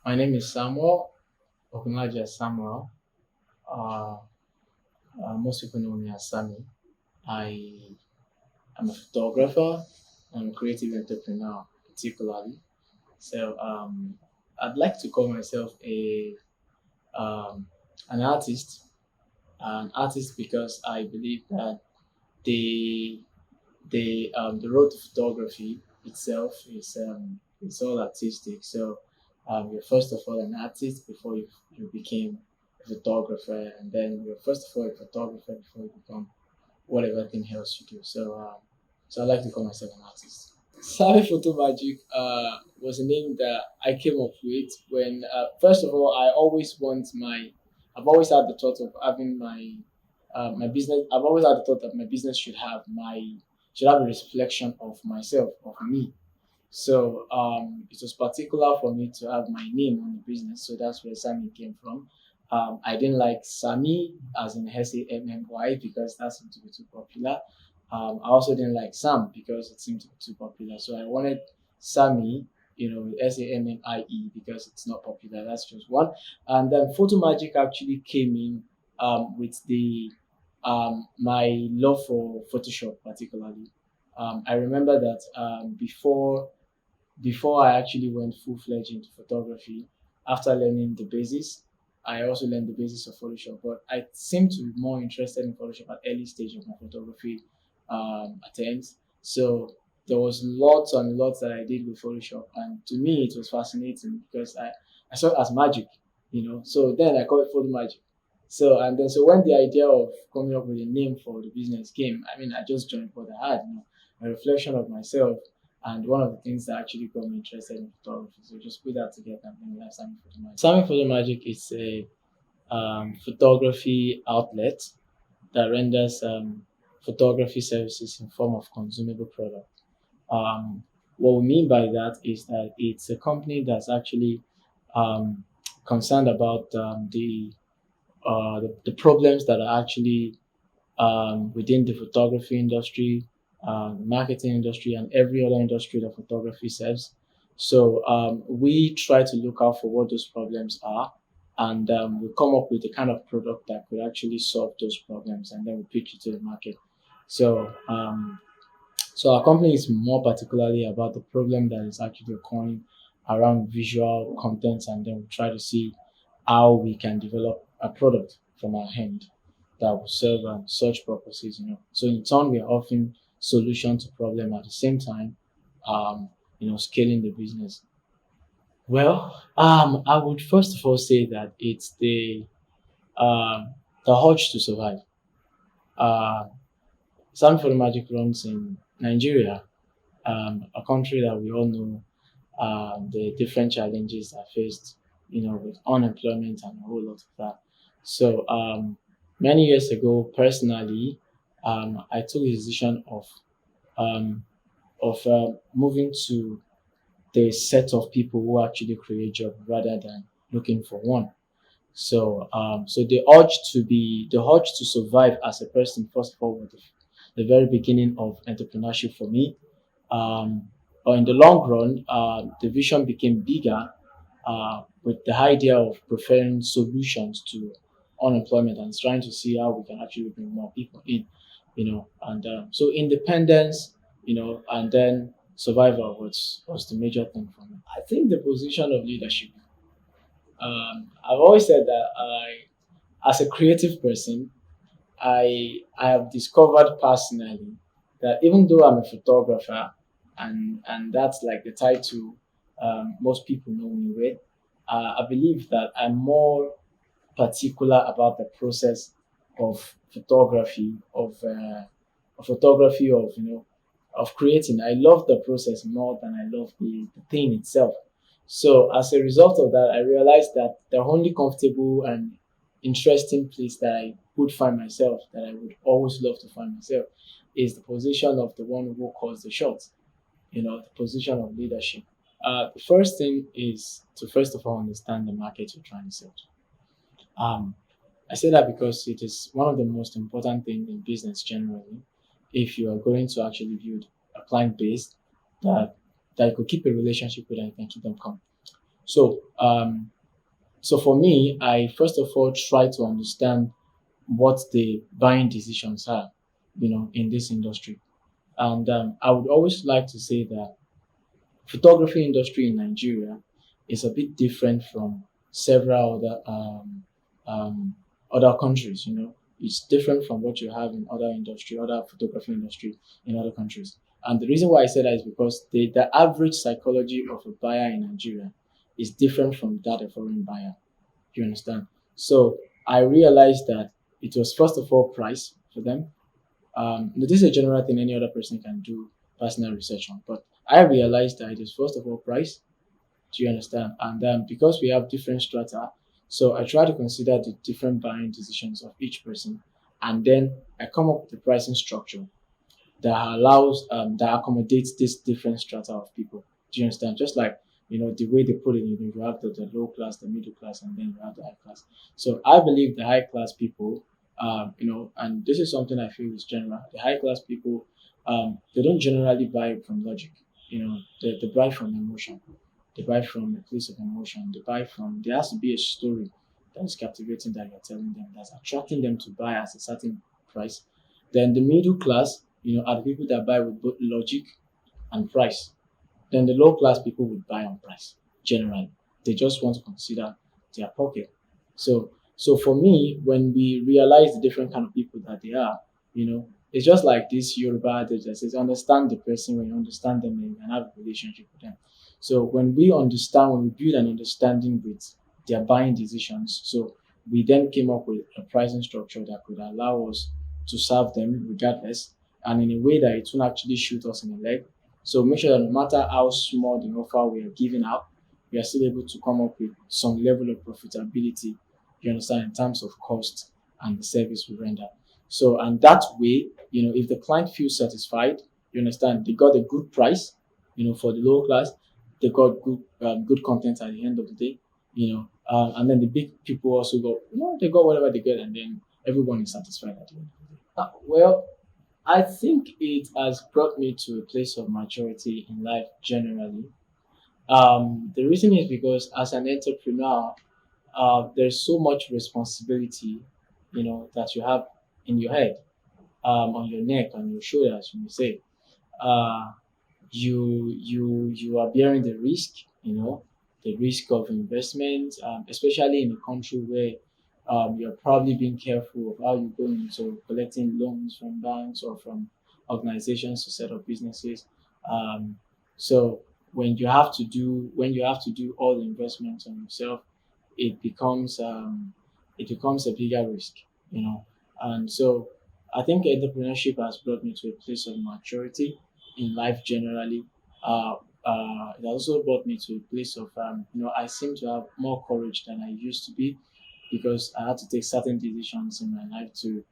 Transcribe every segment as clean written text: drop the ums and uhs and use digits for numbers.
My name is Samuel Okunaja Samuel. Uh, Most people know me as Sammy. I am a photographer and creative entrepreneur, particularly. So I'd like to call myself a um, an artist. An artist because I believe that the the road to photography itself is all artistic. So you're first of all an artist before you became a photographer, and then you're first of all a photographer before you become whatever thing else you do. So I like to call myself an artist. Sammie Photomagic was a name that I came up with when, first of all, I've always had the thought of having my business. I've always had the thought that my business should have a reflection of myself, of me. So it was particular for me to have my name on the business. So that's where Sammy came from. I didn't like Sammy as in Sammy because that seemed to be too popular. I also didn't like Sam because it seemed to be too popular. So I wanted Sammy, with Sammie because it's not popular. That's just one. And then Photo Magic actually came in with the my love for Photoshop particularly. I remember that before I actually went full fledged into photography, after learning the basics, I also learned the basics of Photoshop. But I seem to be more interested in Photoshop at early stage of my photography attempts. So there was lots and lots that I did with Photoshop, and to me it was fascinating because I saw it as magic. So then I called it Photo Magic. So when the idea of coming up with a name for the business came, I mean I just joined what I had, a reflection of myself and one of the things that actually got me interested in photography. So just put that together and then we have Sammy Photomagic. Sammy Photomagic is a photography outlet that renders photography services in form of consumable product. What we mean by that is that it's a company that's actually um, concerned about the problems that are actually within the photography industry, marketing industry, and every other industry that photography serves. So we try to look out for what those problems are, and we come up with the kind of product that could actually solve those problems, and then we pitch it to the market. So our company is more particularly about the problem that is actually occurring around visual content, and then we try to see how we can develop a product from our hand that will serve such purposes. So in turn, we are offering solution to problem at the same time, scaling the business. Well, I would first of all say that it's the urge to survive. Uh, Sun for the Magic runs in Nigeria, a country that we all know the different challenges that faced, with unemployment and a whole lot of that. So many years ago, personally, I took the decision um, of moving to the set of people who actually create job rather than looking for one. So the urge to survive as a person, first of all, was the very beginning of entrepreneurship for me. But in the long run, the vision became bigger with the idea of preferring solutions to unemployment and trying to see how we can actually bring more people in. And so independence, and then survival was the major thing for me. I think the position of leadership. I've always said that as a creative person, I have discovered personally that even though I'm a photographer and that's like the title most people know me with, I believe that I'm more particular about the process of photography of creating. I love the process more than I love the thing itself. So as a result of that, I realized that the only comfortable and interesting place that I would find myself, that I would always love to find myself, is the position of the one who calls the shots. The position of leadership. The first thing is to first of all understand the market you're trying to sell to. I say that because it is one of the most important things in business generally. If you are going to actually build a client base that that you could keep a relationship with and you can keep them coming. So so for me, I first of all try to understand what the buying decisions are, in this industry. And I would always like to say that photography industry in Nigeria is a bit different from several other countries. It's different from what you have in other photography industry in other countries. And the reason why I say that is because the average psychology of a buyer in Nigeria is different from that of a foreign buyer. You understand? So I realized that it was first of all price for them. This is a general thing any other person can do personal research on, but I realized that it is first of all price. Do you understand? And because we have different strata, so I try to consider the different buying decisions of each person, and then I come up with a pricing structure that accommodates this different strata of people. Do you understand? Just like the way they put it, you have the low class, the middle class, and then you have the high class. So I believe the high class people, and this is something I feel is general. The high class people, they don't generally buy from logic. They buy from emotion. They buy from a place of emotion. They buy from. There has to be a story that is captivating that you're telling them, that's attracting them to buy at a certain price. Then the middle class, are the people that buy with both logic and price. Then the low class people would buy on price generally. They just want to consider their pocket. So for me, when we realize the different kind of people that they are, it's just like this Yoruba adage that says, understand the person. When you understand them, then you can have a relationship with them. So when we build an understanding with their buying decisions, so we then came up with a pricing structure that could allow us to serve them regardless, and in a way that it won't actually shoot us in the leg. So make sure that no matter how small the offer we are giving out, we are still able to come up with some level of profitability, you understand, in terms of cost and the service we render. So, and that way, if the client feels satisfied, you understand, they got a good price, for the low class, they got good content at the end of the day, and then the big people also got, they got whatever they get, and then everyone is satisfied at the end of the day. Well, I think it has brought me to a place of maturity in life generally. The reason is because as an entrepreneur, there's so much responsibility, that you have in your head, on your neck, on your shoulders, you may say. Uh, you are bearing the risk, the risk of investment, especially in a country where you're probably being careful of how you go into collecting loans from banks or from organizations to set up businesses. Um, so when you have to do all the investments on yourself, it becomes a bigger risk, and so I think entrepreneurship has brought me to a place of maturity in life generally. Uh, it also brought me to a place of, I seem to have more courage than I used to be, because I had to take certain decisions in my life to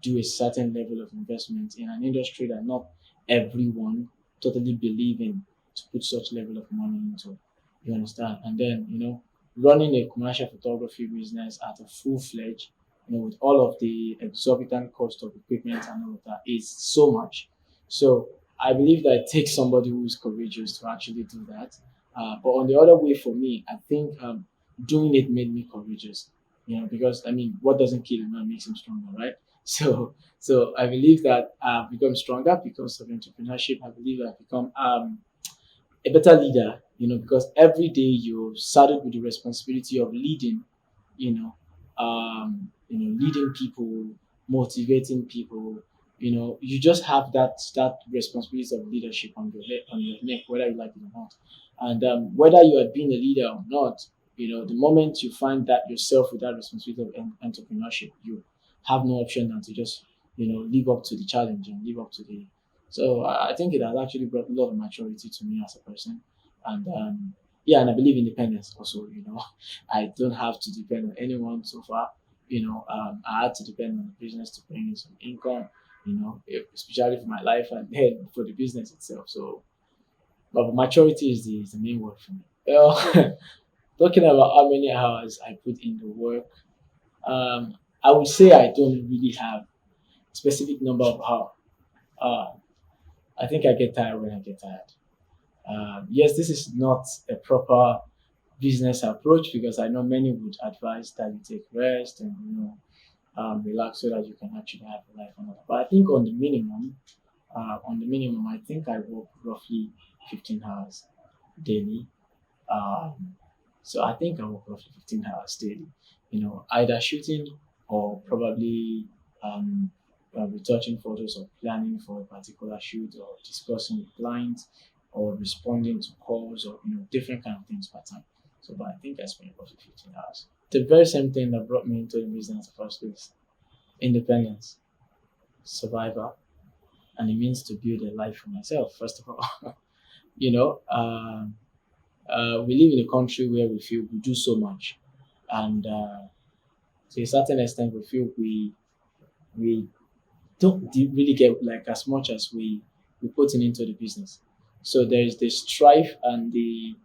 do a certain level of investment in an industry that not everyone totally believe in, to put such level of money into. You understand? And then, running a commercial photography business at a full fledged, with all of the exorbitant cost of equipment and all of that is so much. So I believe that it takes somebody who is courageous to actually do that. But on the other way, for me, I think doing it made me courageous. Because I mean, what doesn't kill a man makes him stronger, right? So I believe that I've become stronger because of entrepreneurship. I believe I've become a better leader, because every day you're saddled with the responsibility of leading, leading people, motivating people. You just have that responsibility of leadership on your head, on your neck, whether you like it or not. And whether you are being a leader or not, the moment you find that yourself with that responsibility of entrepreneurship, you have no option than to just live up to the challenge and live up to the. So I think it has actually brought a lot of maturity to me as a person, and yeah, and I believe independence also. I don't have to depend on anyone so far. I had to depend on the business to bring in some income. Especially for my life and then for the business itself. So, but maturity is the main word for me. Well, talking about how many hours I put in the work, I would say I don't really have specific number of hours. Uh, I think I get tired when I get tired. Yes, this is not a proper business approach, because I know many would advise that you take rest and relax so that you can actually have a life on that. But I think on the minimum, I think I work roughly 15 hours daily. Um, so I think I work roughly 15 hours daily. Either shooting or probably um, retouching photos or planning for a particular shoot or discussing with clients or responding to calls or different kind of things per time. So, but I think I spend roughly 15 hours. The very same thing that brought me into the business in the first place: independence, survival, and it means to build a life for myself. First of all, you know, um, we live in a country where we feel we do so much, and to a certain extent, we feel we don't really get like as much as we put into the business. So there is the strife and the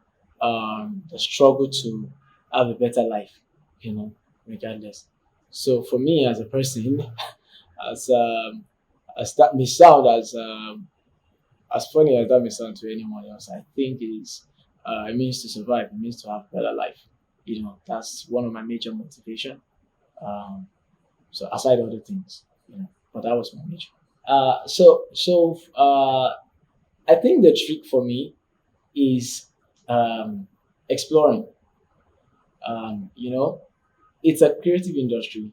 struggle to have a better life, regardless. So for me as a person, as that may sound as funny as that may sound to anyone else, I think it means to survive. It means to have a better life. That's one of my major motivation. Um, so aside other things, but that was my major. I think the trick for me is exploring. You know, it's a creative industry,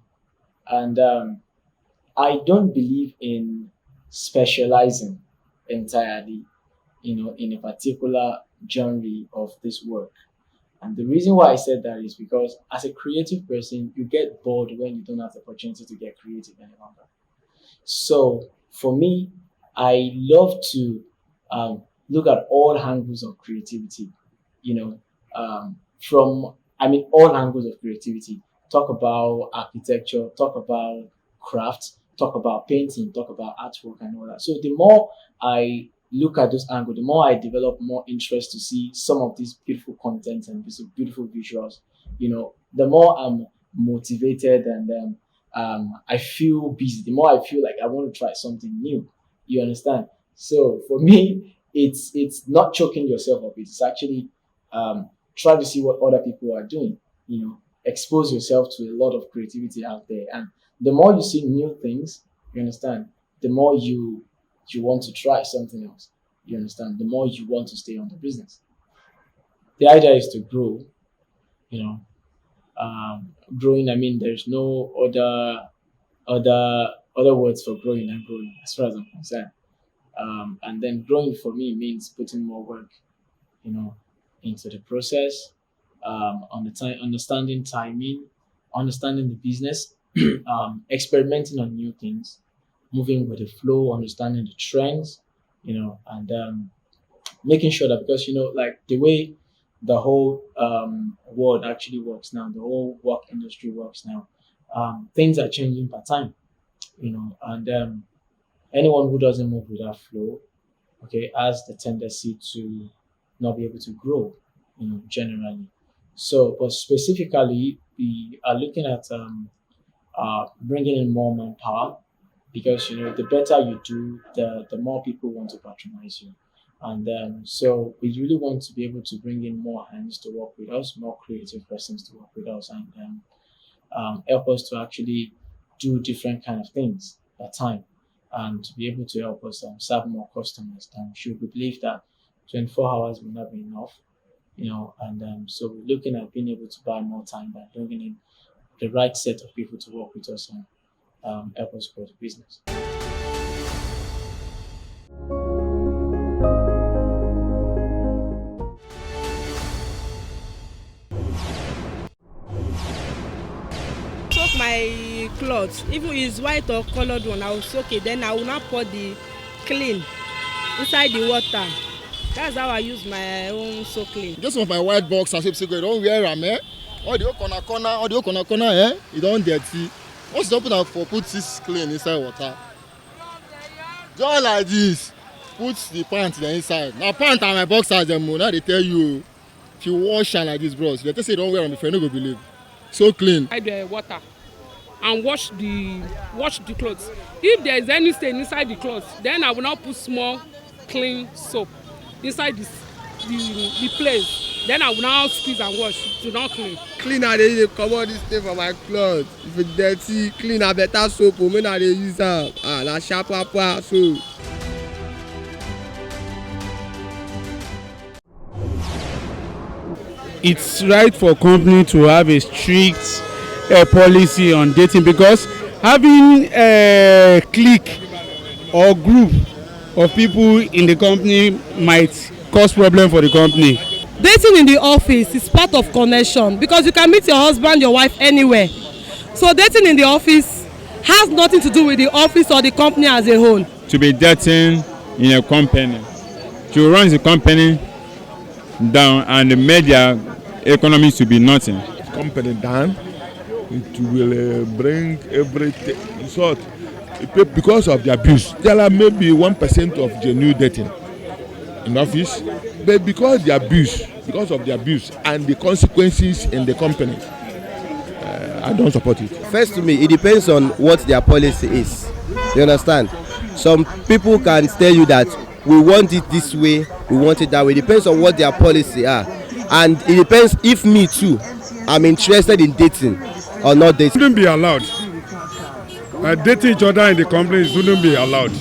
and I don't believe in specializing entirely, in a particular genre of this work. And the reason why I said that is because as a creative person, you get bored when you don't have the opportunity to get creative any longer. So for me, I love to look at all angles of creativity, from, I mean, all angles of creativity. Talk about architecture, talk about craft, talk about painting, talk about artwork and all that. So the more I look at those angles, the more I develop more interest to see some of these beautiful content and these beautiful visuals, the more I'm motivated and I feel busy. The more I feel like I want to try something new. You understand? So for me, it's not choking yourself up. It's actually try to see what other people are doing. Expose yourself to a lot of creativity out there, and the more you see new things, you understand, the more you want to try something else. You understand? The more you want to stay on the business. The idea is to grow. You know, growing. I mean, there's no other words for growing than growing, as far as I'm concerned. And then growing for me means putting more work, you know, into the process, on the time, understanding timing, understanding the business, experimenting on new things, moving with the flow, understanding the trends, and making sure that, because like the way the whole world actually works now, the whole work industry works now, things are changing per time, and anyone who doesn't move with that flow, okay, has the tendency to not be able to grow, generally. So, but specifically, we are looking at bringing in more manpower, because the better you do, the more people want to patronize you, and so we really want to be able to bring in more hands to work with us, more creative persons to work with us, and help us to actually do different kind of things at time, and to be able to help us serve more customers. Should we believe that 24 hours will not be enough, and so we're looking at being able to buy more time by bringing in the right set of people to work with us and help us grow the business. Soak my cloth, even if it's white or colored one, I will soak it. Then I will not pour the clean inside the water. That's how I use my own soak clean. Just of my white box and say go, don't wear am, eh? All the whole corner, eh? You don't dirty. Once you don put this clean inside water, just like this, put the pant there inside. Now pant and my boxers dem now they tell you, if you wash am like this, bros, they say don't wear am before, you no go believe. So clean. Add the water and wash the clothes. If there is any stain inside the clothes, then I will not put small clean soap inside the place. Then I will now squeeze and wash to not clean. Clean I dey use comot this thing for my cloth. If it dirty, clean na better soap o, make I dey use am. Na sharp so. It's right for company to have a strict policy on dating, because having a clique or group of people in the company might cause problem for the company. Dating in the office is part of connection, because you can meet your husband, your wife anywhere. So dating in the office has nothing to do with the office or the company as a whole. To be dating in a company, to run the company down and the media economy to be nothing. Company down, it will bring everything sort because of the abuse. There are maybe 1% of genuine dating in office, but because of the abuse and the consequences in the company, I don't support it. First, to me, it depends on what their policy is. You understand? Some people can tell you that we want it this way, we want it that way. It depends on what their policy are, and it depends if me too I'm interested in dating or not dating. Shouldn't be allowed. Dating each other in the company shouldn't be allowed.